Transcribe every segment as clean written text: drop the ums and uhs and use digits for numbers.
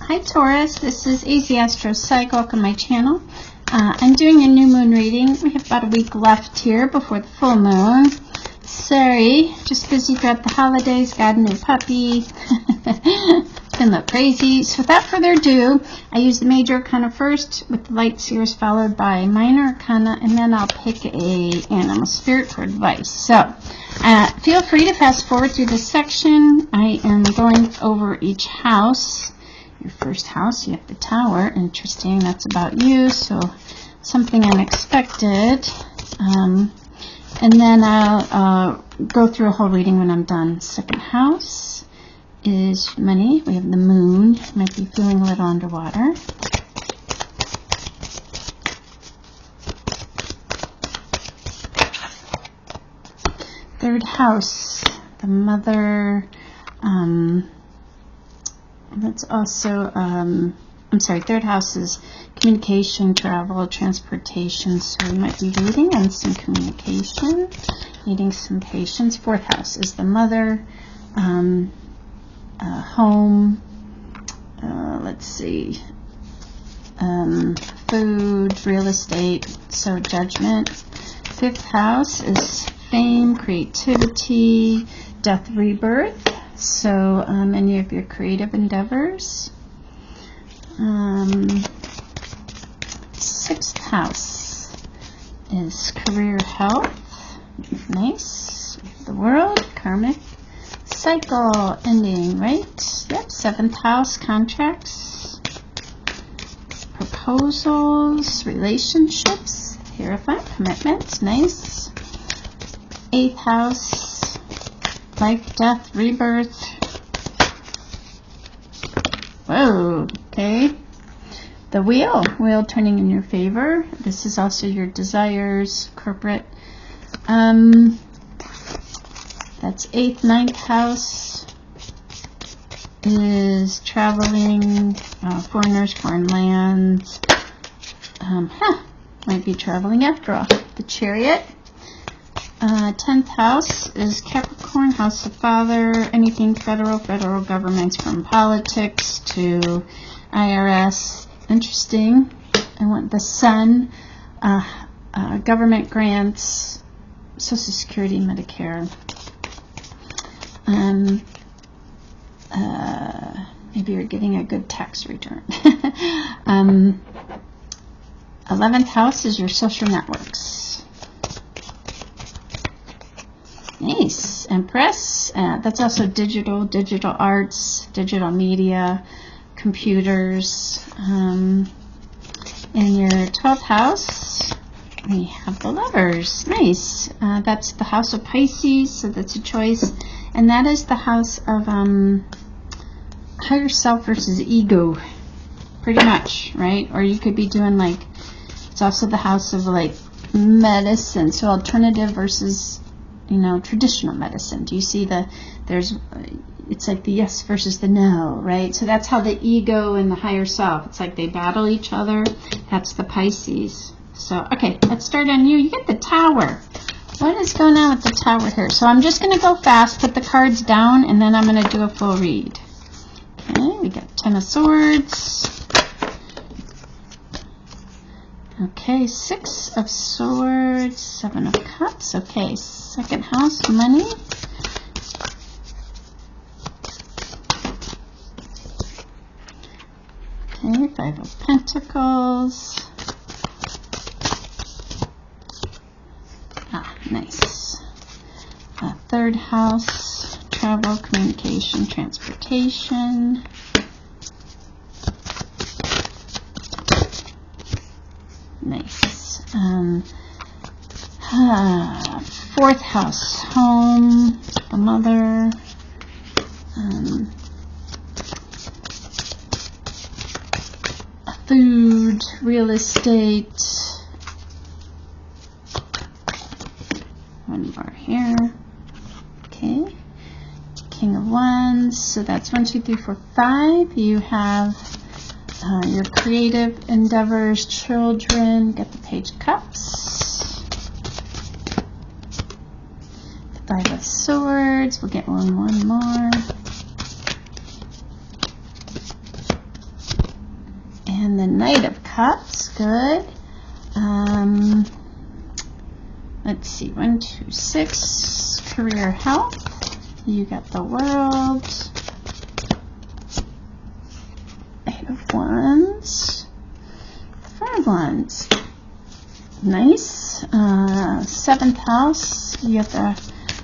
Hi Taurus, this is AZastropsych. Welcome to my channel. I'm doing a new moon reading. We have about a week left here before the full moon. Sorry, just busy throughout the holidays. Got a new puppy. Been a little crazy. So without further ado, I use the Major Arcana first with the light seers, followed by Minor Arcana, and then I'll pick a animal spirit for advice. So feel free to fast forward through this section. I am going over each house. Your first house, you have the Tower. Interesting, that's about you, so something unexpected. And then I'll go through a whole reading when I'm done. Second house is money. We have the moon. You might be feeling a little underwater. Third house, the mother. That's also, third house is communication, travel, transportation. So you might be reading on some communication, needing some patience. Fourth house is the mother, home, let's see, food, real estate, so judgment. Fifth house is fame, creativity, death, rebirth. So any of your creative endeavors. Sixth house is career, health. Nice. The world, karmic cycle ending, right? Yep. Seventh house, contracts, proposals, relationships, Hierophant, commitments. Nice. Eighth house, life, death, rebirth. Whoa, okay. The wheel turning in your favor. This is also your desires, corporate. That's eighth. Ninth house is traveling, foreigners, foreign lands. Might be traveling after all. The Chariot. 10th house is Capricorn, house of father, anything federal governments, from politics to IRS. Interesting. I want the Sun, government grants, Social Security, Medicare. Maybe you're getting a good tax return. 11th house is your social networks. Nice. Empress. That's also digital arts, digital media, computers. In your 12th house, we have the Lovers. Nice. That's the house of Pisces, so that's a choice. And that is the house of higher self versus ego, pretty much, right? Or you could be doing like, it's also the house of like medicine, so alternative versus, traditional medicine. Do you see it's like the yes versus the no, right? So that's how the ego and the higher self, it's like they battle each other. That's the Pisces. So, okay, let's start on you. You get the Tower. What is going on with the Tower here? So I'm just going to go fast, put the cards down, and then I'm going to do a full read. Okay, we got 10 of Swords. Okay, 6 of Swords, 7 of Cups. Okay, second house, money. Okay, 5 of Pentacles. Nice. Third house, travel, communication, transportation. Nice. Fourth house, home, the mother. Food, real estate. One more here. Okay. King of Wands. So that's 1, 2, 3, 4, 5. You have your creative endeavors, children. Get the Page of Cups. The 5 of Swords. We'll get one more. And the Knight of Cups, good. Let's see, 1, 2, 6, career health. You got the World. 8 of Wands. 4 of Wands. Nice. 7th house. You got the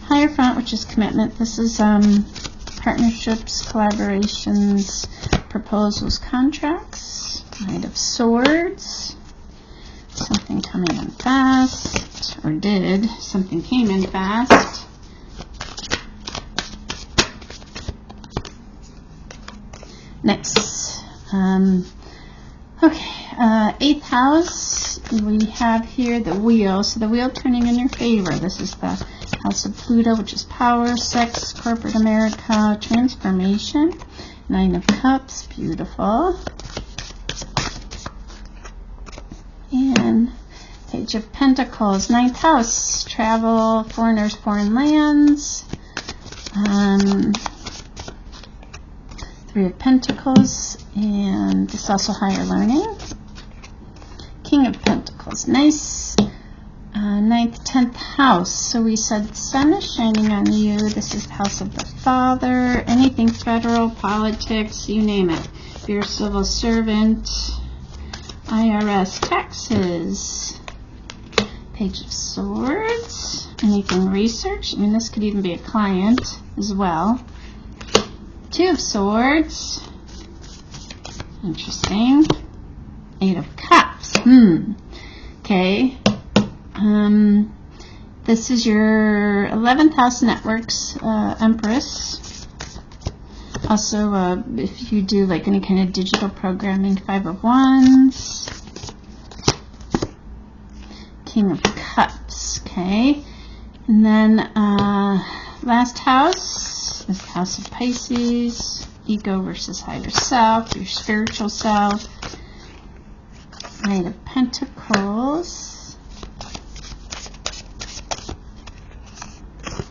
Hierophant, which is commitment. This is partnerships, collaborations, proposals, contracts. Knight of Swords. Something coming in fast, or did. Something came in fast. Nice. Okay, 8th house, we have here the wheel. So the wheel turning in your favor. This is the house of Pluto, which is power, sex, corporate America, transformation. 9 of Cups, beautiful. And Page of Pentacles, 9th house, travel, foreigners, foreign lands. 3 of Pentacles, and this is also higher learning. King of Pentacles, nice. 9th, 10th house. So we said sun is shining on you. This is the house of the father. Anything federal, politics, you name it. If you're a civil servant, IRS, taxes. Page of Swords. Anything research. I mean, this could even be a client as well. 2 of Swords. Interesting. 8 of Cups. Okay. This is your 11th house networks, Empress. Also, if you do like any kind of digital programming, 5 of Wands. King of Cups. Okay. And then last house is the house of Pisces. Ego versus higher self, your spiritual self. Knight of Pentacles.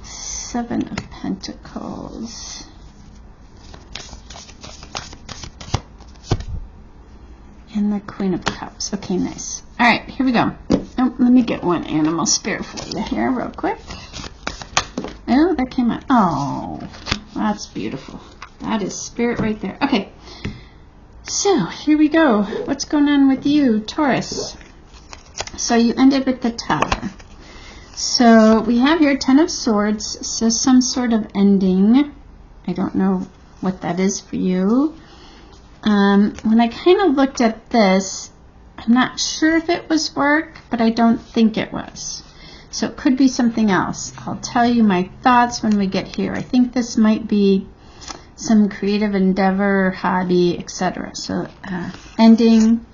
7 of Pentacles. And the Queen of Cups. Okay, nice. All right, here we go. Oh, let me get one animal spirit for you here real quick. Oh, that came out. Oh, that's beautiful. That is spirit right there. Okay, so here we go. What's going on with you, Taurus? So you ended with the Tower. So we have here 10 of Swords, so some sort of ending. I don't know what that is for you. When I kind of looked at this, I'm not sure if it was work, but I don't think it was. So it could be something else. I'll tell you my thoughts when we get here. I think this might be some creative endeavor, hobby, etc. So ending,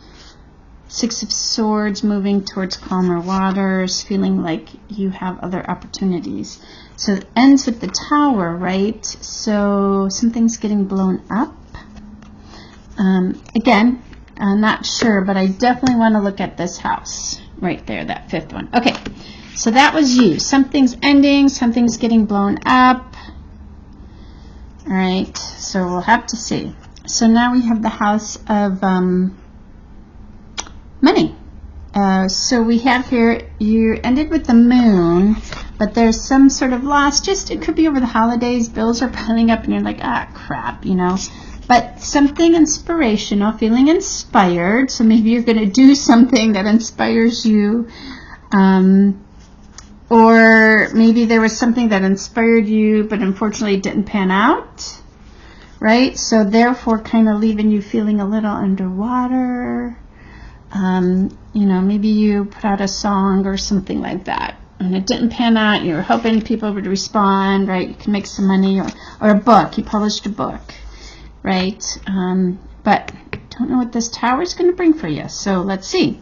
6 of Swords, moving towards calmer waters, feeling like you have other opportunities. So it ends with the Tower, right? So something's getting blown up. Again, I'm not sure, but I definitely want to look at this house right there, that 5th one. Okay, so that was you. Something's ending, something's getting blown up. All right, so we'll have to see. So now we have the house of money. So we have here, you ended with the Moon, but there's some sort of loss. Just, it could be over the holidays, bills are piling up and you're like, ah, crap, you know. But something inspirational, feeling inspired. So maybe you're going to do something that inspires you. Or maybe there was something that inspired you, but unfortunately didn't pan out. Right? So therefore kind of leaving you feeling a little underwater. You know, maybe you put out a song or something like that, and it didn't pan out. You were hoping people would respond, right? You can make some money, or a book. You published a book, right? But don't know what this Tower is going to bring for you. So let's see.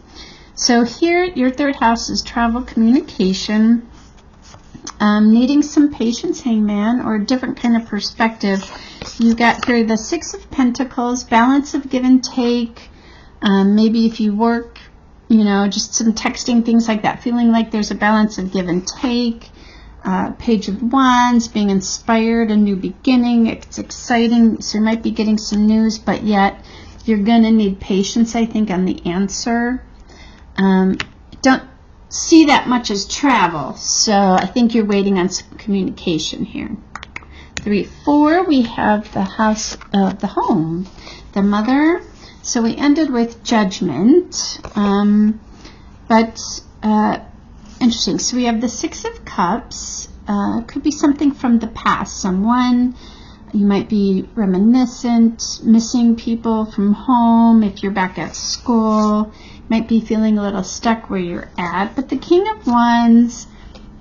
So here, your 3rd house is travel, communication, needing some patience, Hangman, or a different kind of perspective. You got here the 6 of Pentacles, balance of give and take. Maybe if you work, you know, just some texting, things like that, feeling like there's a balance of give and take. Page of Wands, being inspired, a new beginning. It's exciting, so you might be getting some news, but yet You're going to need patience, I think, on the answer. Don't see that much as travel, so I think you're waiting on some communication here. 3, 4, we have the house of the home, the mother. So we ended with judgment, but interesting. So we have the 6 of Cups. Could be something from the past. Someone, you might be reminiscent, missing people from home. If you're back at school, might be feeling a little stuck where you're at. But the King of Wands,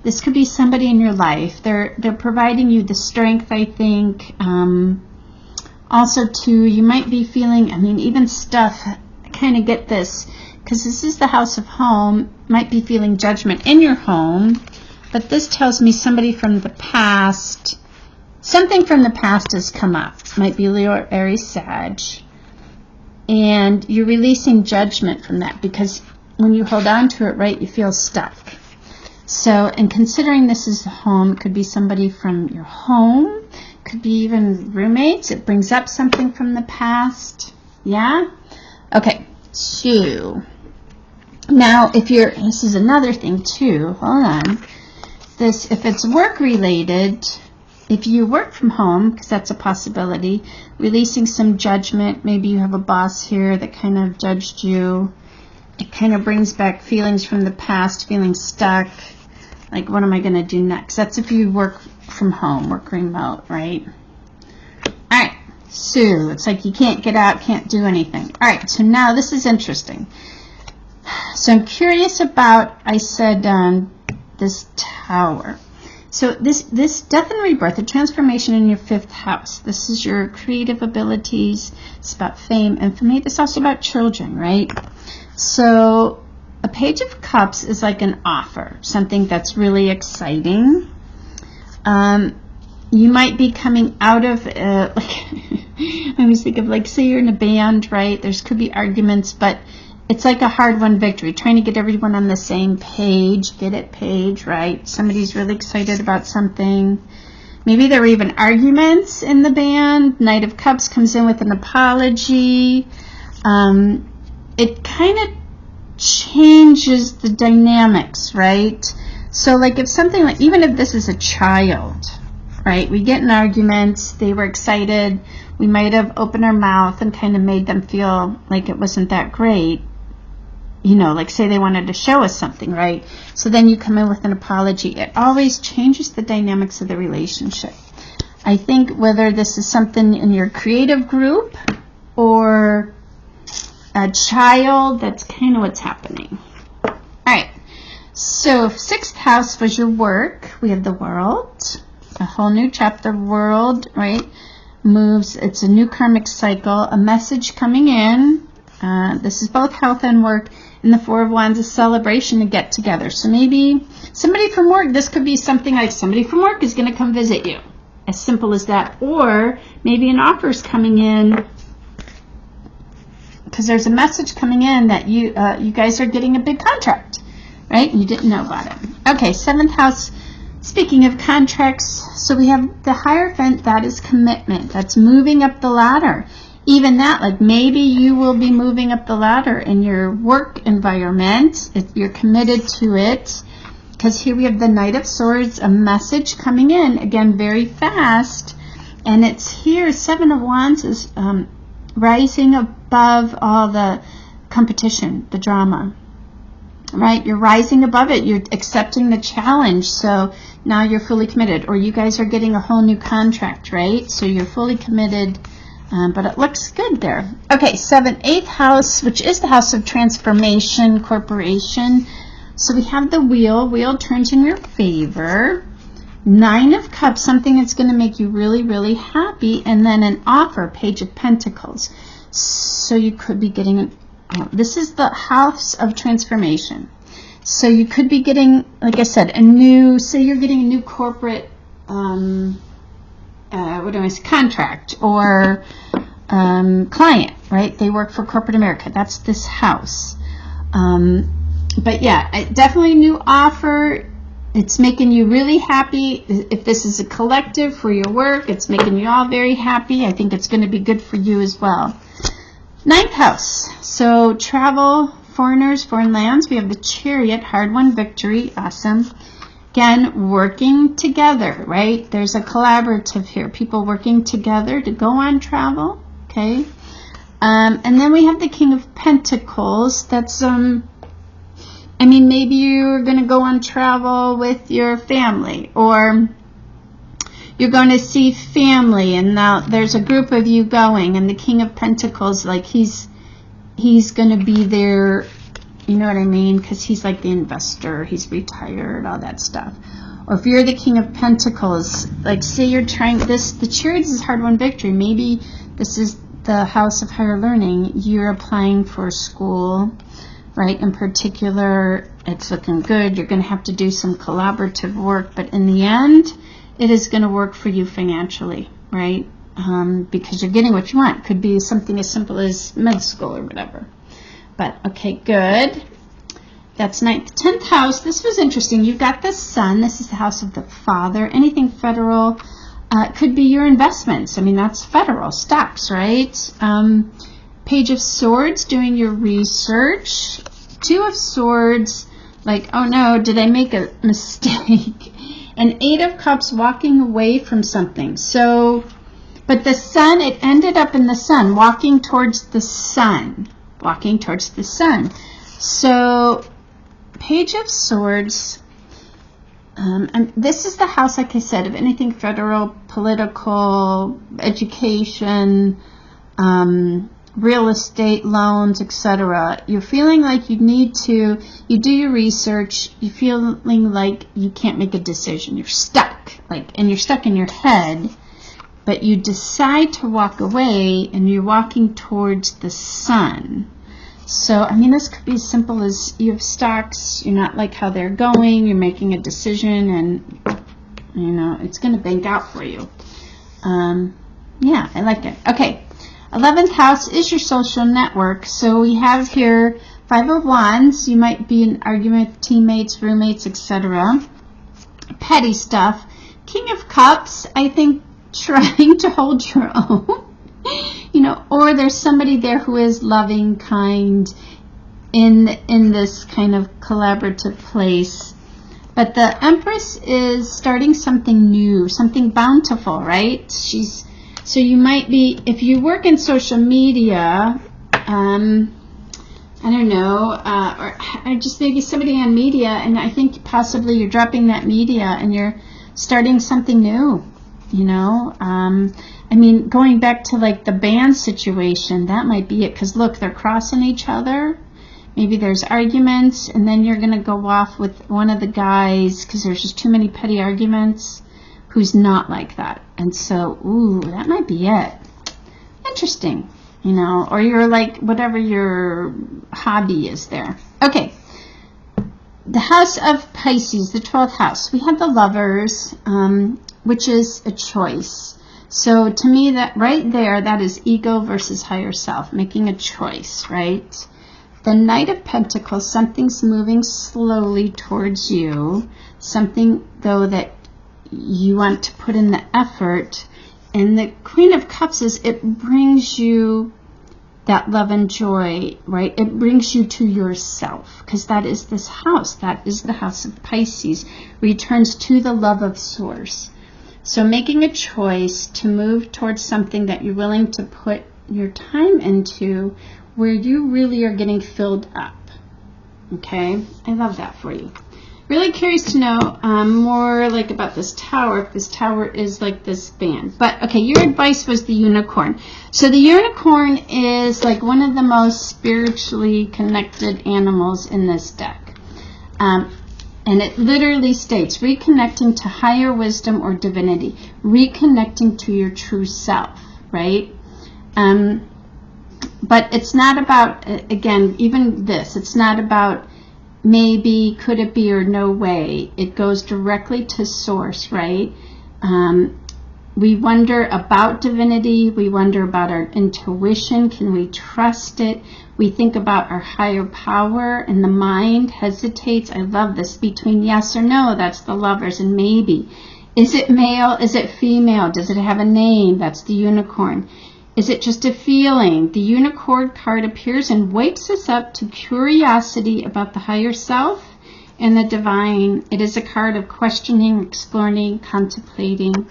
this could be somebody in your life. They're providing you the strength, I think. Also, too, you might be feeling, I mean, even stuff, I kind of get this, because this is the house of home, might be feeling judgment in your home. But this tells me somebody from the past, something from the past has come up. Might be Leo or Aries, Sag. And you're releasing judgment from that, because when you hold on to it, right, you feel stuck. So, and considering this is the home, it could be somebody from your home, could be even roommates. It brings up something from the past. Yeah? Okay, 2. Now, if you're, this is another thing too, hold on. This, if it's work related, if you work from home, because that's a possibility, releasing some judgment. Maybe you have a boss here that kind of judged you. It kind of brings back feelings from the past, feeling stuck. Like, what am I going to do next? That's if you work from home, work remote, right? All right, so it's like you can't get out, can't do anything. All right, so now this is interesting. So I'm curious about, I said, this Tower. So this death and rebirth, a transformation in your 5th house. This is your creative abilities. It's about fame, infamy. It's also about children, right? So a Page of Cups is like an offer, something that's really exciting. You might be coming out of, like, I always think of, like, say you're in a band, right? There's could be arguments, but it's like a hard-won victory, trying to get everyone on the same page. Get it, page, right? Somebody's really excited about something. Maybe there were even arguments in the band. Knight of Cups comes in with an apology. It kind of changes the dynamics, right? So, like, if something like, even if this is a child, right? We get in arguments. They were excited. We might have opened our mouth and kind of made them feel like it wasn't that great. You know, like, say they wanted to show us something, right? So then you come in with an apology. It always changes the dynamics of the relationship. I think whether this is something in your creative group or a child, that's kind of what's happening. All right. So 6th house was your work. We have the World, a whole new chapter. World, right? Moves. It's a new karmic cycle. A message coming in. This is both health and work. And the 4 of Wands is celebration to get together. So maybe somebody from work, this could be something like somebody from work is going to come visit you. As simple as that. Or maybe an offer is coming in because there's a message coming in that you guys are getting a big contract, right? And you didn't know about it. Okay, 7th house. Speaking of contracts, so we have the Hierophant. That is commitment. That's moving up the ladder. Even that, like, maybe you will be moving up the ladder in your work environment if you're committed to it. Because here we have the Knight of Swords, a message coming in, again, very fast. And it's here, 7 of Wands is rising above all the competition, the drama. Right? You're rising above it. You're accepting the challenge. So now you're fully committed. Or you guys are getting a whole new contract, right? So you're fully committed. But it looks good there. Okay, 7th, 8th house, which is the house of transformation, corporation. So we have the wheel. Wheel turns in your favor. 9 of Cups, something that's going to make you really, really happy. And then an offer, Page of Pentacles. So you could be getting, this is the house of transformation. So you could be getting, like I said, a new, say you're getting a new corporate, contract or client, right? They work for corporate America. That's this house. But yeah, definitely a new offer. It's making you really happy. If this is a collective for your work, it's making you all very happy. I think it's going to be good for you as well. Ninth house. So travel, foreigners, foreign lands. We have the Chariot, hard-won victory. Awesome. Again, working together, right? There's a collaborative here. People working together to go on travel. Okay. And then we have the King of Pentacles. That's, I mean, maybe you're going to go on travel with your family, or you're going to see family, and now there's a group of you going, and the King of Pentacles, like he's going to be there, you know what I mean? Because he's like the investor, he's retired, all that stuff. Or if you're the King of Pentacles, like say you're trying this, the Chariot is hard-won victory. Maybe this is the house of higher learning. You're applying for school, right? In particular, it's looking good. You're going to have to do some collaborative work, but in the end, it is going to work for you financially, right? Because you're getting what you want. Could be something as simple as med school or whatever. But, okay, good. That's 9th. 10th house. This was interesting. You've got the Sun. This is the house of the father. Anything federal. It could be your investments. I mean, that's federal. Stocks, right? Page of Swords, doing your research. 2 of Swords, like, oh no, did I make a mistake? And 8 of Cups, walking away from something. So, but the Sun, it ended up in the Sun, walking towards the Sun. Walking towards the Sun. So, Page of Swords, and this is the house, like I said, of anything federal, political, education, real estate, loans, etc. You're feeling like you need to, you do your research, you're feeling like you can't make a decision. You're stuck, and you're stuck in your head, but you decide to walk away, and you're walking towards the Sun. So, I mean, this could be as simple as you have stocks, you're not like how they're going, you're making a decision, and, you know, it's going to bank out for you. Yeah, I like it. Okay, 11th house is your social network. So we have here 5 of Wands. You might be in argument with teammates, roommates, etc. Petty stuff. King of Cups, I think trying to hold your own. You know, or there's somebody there who is loving, kind, in this kind of collaborative place. But the Empress is starting something new, something bountiful, right? So you might be, if you work in social media, I don't know, or just maybe somebody on media, and I think possibly you're dropping that media and you're starting something new, you know. I mean, going back to like the band situation, that might be it, because look, they're crossing each other. Maybe there's arguments, and then you're going to go off with one of the guys, because there's just too many petty arguments, who's not like that. And so, ooh, that might be it. Interesting, you know, or you're like, whatever your hobby is there. Okay, the house of Pisces, the 12th house. We have the Lovers, which is a choice. So to me, that right there, that is ego versus higher self, making a choice, right? The Knight of Pentacles, something's moving slowly towards you, something, though, that you want to put in the effort. And the Queen of Cups is, it brings you that love and joy, right? It brings you to yourself, because that is this house. That is the house of Pisces. Returns to the love of Source. So making a choice to move towards something that you're willing to put your time into, where you really are getting filled up. Okay, I love that for you. Really curious to know more like about this tower, if this tower is like this band. But okay, your advice was the unicorn. So the unicorn is like one of the most spiritually connected animals in this deck. And it literally states, reconnecting to higher wisdom or divinity, reconnecting to your true self, right? But it's not about, again, even this, it's not about maybe, could it be, or no way. It goes directly to Source, right? We wonder about divinity. We wonder about our intuition. Can we trust it? We think about our higher power, and the mind hesitates. I love this. Between yes or no, that's the Lovers, and maybe. Is it male? Is it female? Does it have a name? That's the unicorn. Is it just a feeling? The unicorn card appears and wakes us up to curiosity about the higher self and the divine. It is a card of questioning, exploring, contemplating.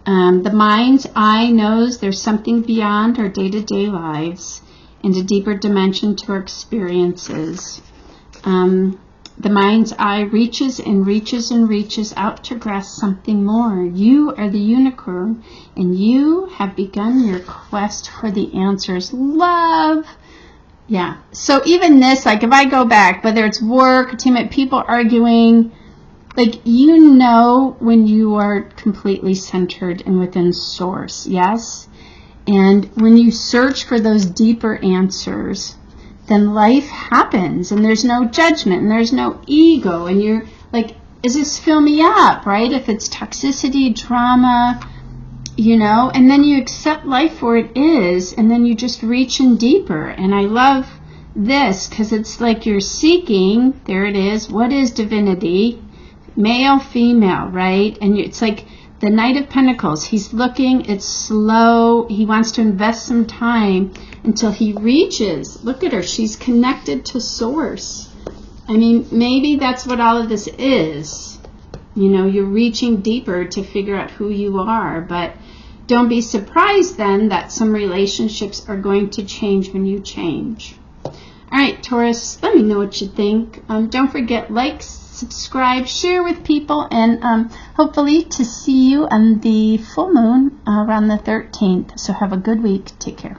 The mind's eye knows there's something beyond our day-to-day lives and a deeper dimension to our experiences. The mind's eye reaches and reaches and reaches out to grasp something more. You are the unicorn, and you have begun your quest for the answers. Love. Yeah. So even this, like if I go back, whether it's work, teammate, people arguing, like you know when you are completely centered and within source, yes? And when you search for those deeper answers, then life happens and there's no judgment and there's no ego and you're like, is this fill me up, right? If it's toxicity, drama, you know, and then you accept life for it is, and then you just reach in deeper. And I love this because it's like you're seeking, there it is, what is divinity? Male, female, right? And it's like the Knight of Pentacles. He's looking, it's slow. He wants to invest some time until he reaches. Look at her. She's connected to source. I mean, maybe that's what all of this is. You know, you're reaching deeper to figure out who you are. But don't be surprised then that some relationships are going to change when you change. All right, Taurus, let me know what you think. Don't forget, like, subscribe, share with people, and hopefully to see you on the full moon around the 13th. So have a good week. Take care.